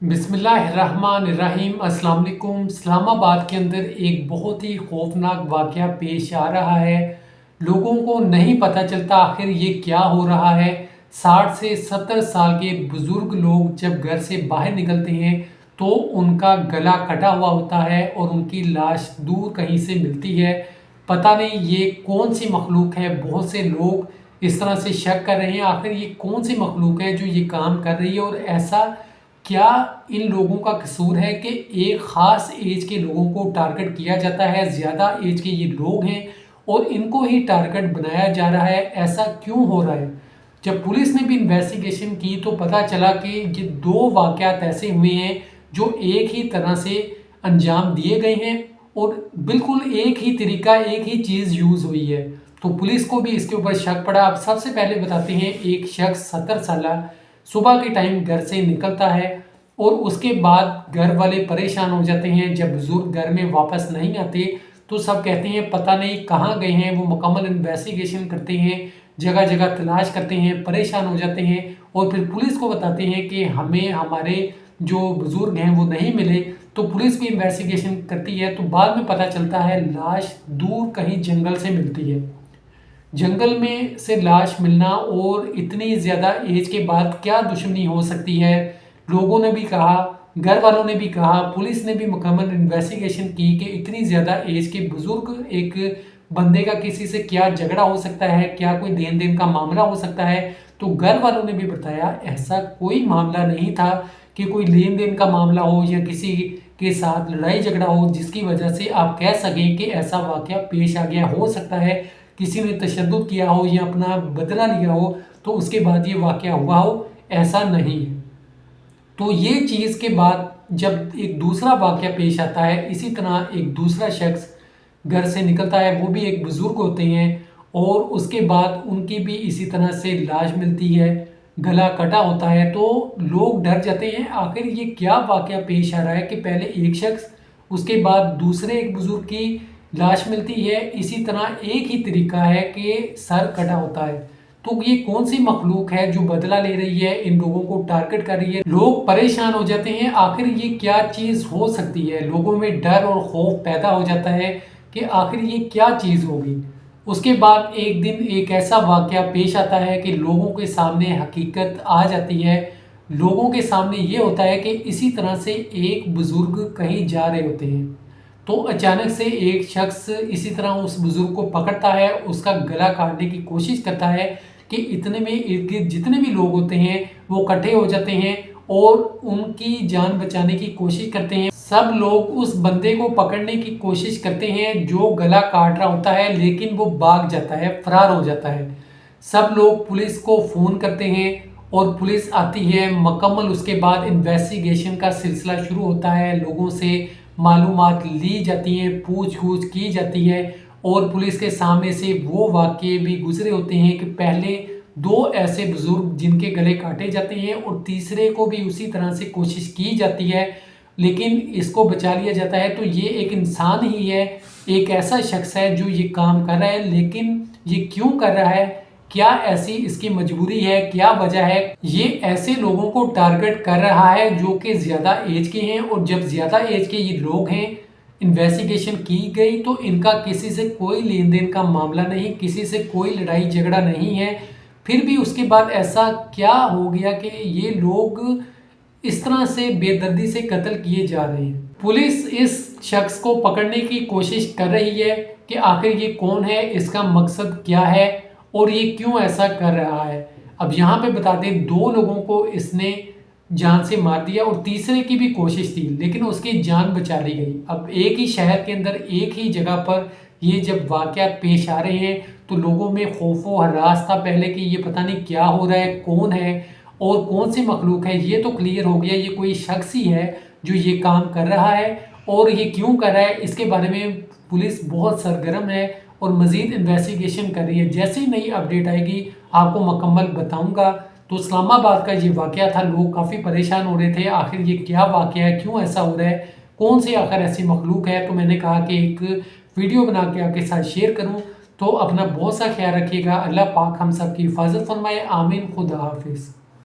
बिस्मिल्लाहिर्रहमानिर्रहीम। अस्सलाम वालेकुम। इस्लामाबाद के अंदर एक बहुत ही खौफनाक वाक़या पेश आ रहा है। लोगों को नहीं पता चलता आखिर ये क्या हो रहा है। 60 से 70 साल के बुज़ुर्ग लोग जब घर से बाहर निकलते हैं तो उनका गला कटा हुआ होता है और उनकी लाश दूर कहीं से मिलती है। पता नहीं ये कौन सी मखलूक है। बहुत से लोग इस तरह से शक कर रहे हैं आखिर ये कौन सी मखलूक है जो ये काम कर रही है, और ऐसा क्या इन लोगों का कसूर है कि एक ख़ास एज के लोगों को टारगेट किया जाता है। ज़्यादा एज के ये लोग हैं और इनको ही टारगेट बनाया जा रहा है। ऐसा क्यों हो रहा है? जब पुलिस ने भी इन्वेस्टिगेशन की तो पता चला कि ये दो वाक़यात ऐसे हुए हैं जो एक ही तरह से अंजाम दिए गए हैं और बिल्कुल एक ही तरीका, एक ही चीज़ यूज़ हुई है। तो पुलिस को भी इसके ऊपर शक पड़ा। अब सबसे पहले बताते हैं, एक शख्स 70 साल सुबह के टाइम घर से निकलता है और उसके बाद घर वाले परेशान हो जाते हैं। जब बुज़ुर्ग घर में वापस नहीं आते तो सब कहते हैं पता नहीं कहाँ गए हैं। वो मुकम्मल इन्वेस्टिगेशन करते हैं, जगह जगह तलाश करते हैं, परेशान हो जाते हैं और फिर पुलिस को बताते हैं कि हमें हमारे जो बुज़ुर्ग हैं वो नहीं मिले। तो पुलिस भी इन्वेस्टिगेशन करती है तो बाद में पता चलता है लाश दूर कहीं जंगल से मिलती है। जंगल में से लाश मिलना और इतनी ज़्यादा एज के बाद क्या दुश्मनी हो सकती है। लोगों ने भी कहा, घर वालों ने भी कहा, पुलिस ने भी मुकम्मल इन्वेस्टिगेशन की कि इतनी ज़्यादा एज के बुज़ुर्ग एक बंदे का किसी से क्या झगड़ा हो सकता है, क्या कोई लेन देन का मामला हो सकता है। तो घर वालों ने भी बताया ऐसा कोई मामला नहीं था कि कोई लेन देन का मामला हो या किसी के साथ लड़ाई झगड़ा हो जिसकी वजह से आप कह सकें कि ऐसा वाक़या पेश आ गया। हो सकता है किसी ने तशद्दुद किया हो या अपना बदला लिया हो तो उसके बाद ये वाक़या हुआ हो, ऐसा नहीं है। तो ये चीज़ के बाद जब एक दूसरा वाक़या पेश आता है, इसी तरह एक दूसरा शख्स घर से निकलता है, वो भी एक बुज़ुर्ग होते हैं और उसके बाद उनकी भी इसी तरह से लाश मिलती है, गला कटा होता है। तो लोग डर जाते हैं आखिर ये क्या वाक़या पेश आ रहा है कि पहले एक शख्स, उसके बाद दूसरे एक बुज़ुर्ग की लाश मिलती है। इसी तरह एक ही तरीका है कि सर कटा होता है। तो ये कौन सी मखलूक है जो बदला ले रही है, इन लोगों को टारगेट कर रही है। लोग परेशान हो जाते हैं आखिर ये क्या चीज़ हो सकती है। लोगों में डर और खौफ पैदा हो जाता है कि आखिर ये क्या चीज़ होगी। उसके बाद एक दिन एक ऐसा वाक़या पेश आता है कि लोगों के सामने हकीकत आ जाती है। लोगों के सामने ये होता है कि इसी तरह से एक बुज़ुर्ग कहीं जा रहे होते हैं तो अचानक से एक शख्स इसी तरह उस बुज़ुर्ग को पकड़ता है, उसका गला काटने की कोशिश करता है कि इतने में इर्द-गिर्द जितने भी लोग होते हैं वो इकट्ठे हो जाते हैं और उनकी जान बचाने की कोशिश करते हैं। सब लोग उस बंदे को पकड़ने की कोशिश करते हैं जो गला काट रहा होता है, लेकिन वो भाग जाता है, फरार हो जाता है। सब लोग पुलिस को फ़ोन करते हैं और पुलिस आती है। मुकम्मल उसके बाद इन्वेस्टिगेशन का सिलसिला शुरू होता है। लोगों से मालूमात ली जाती हैं, पूछ-गछ की जाती है और पुलिस के सामने से वो वाक़ये भी गुज़रे होते हैं कि पहले 2 ऐसे बुज़ुर्ग जिनके गले काटे जाते हैं और तीसरे को भी उसी तरह से कोशिश की जाती है, लेकिन इसको बचा लिया जाता है। तो ये एक इंसान ही है, एक ऐसा शख्स है जो ये काम कर रहा है, लेकिन ये क्यों कर रहा है? क्या ऐसी इसकी मजबूरी है? क्या वजह है? ये ऐसे लोगों को टारगेट कर रहा है जो कि ज़्यादा एज के हैं और जब ज़्यादा एज के ये लोग हैं, इन्वेस्टिगेशन की गई तो इनका किसी से कोई लेन देन का मामला नहीं, किसी से कोई लड़ाई झगड़ा नहीं है। फिर भी उसके बाद ऐसा क्या हो गया कि ये लोग इस तरह से बेदर्दी से कत्ल किए जा रहे हैं। पुलिस इस शख्स को पकड़ने की कोशिश कर रही है कि आखिर ये कौन है, इसका मकसद क्या है और ये क्यों ऐसा कर रहा है। अब यहाँ पे बता दें, 2 लोगों को इसने जान से मार दिया और तीसरे की भी कोशिश थी लेकिन उसकी जान बचा ली गई। अब एक ही शहर के अंदर एक ही जगह पर ये जब वाक़यात पेश आ रहे हैं तो लोगों में खौफ व हरास था पहले कि ये पता नहीं क्या हो रहा है, कौन है और कौन सी मखलूक है। ये तो क्लियर हो गया, ये कोई शख्स ही है जो ये काम कर रहा है और ये क्यों कर रहा है इसके बारे में पुलिस बहुत सरगर्म है और मज़ीद इन्वेस्टिगेशन कर रही है। जैसे ही नई अपडेट आएगी आपको मुकम्मल बताऊंगा। तो इस्लामाबाद का ये वाक़या था, लोग काफ़ी परेशान हो रहे थे आखिर ये क्या वाक़या है, क्यों ऐसा हो रहा है, कौन सी आखिर ऐसी मखलूक है। तो मैंने कहा कि एक वीडियो बना के आपके साथ शेयर करूँ। तो अपना बहुत सा ख्याल रखिएगा। अल्लाह पाक हम सब की हिफाजत फरमाए। आमीन। खुदा हाफिज़।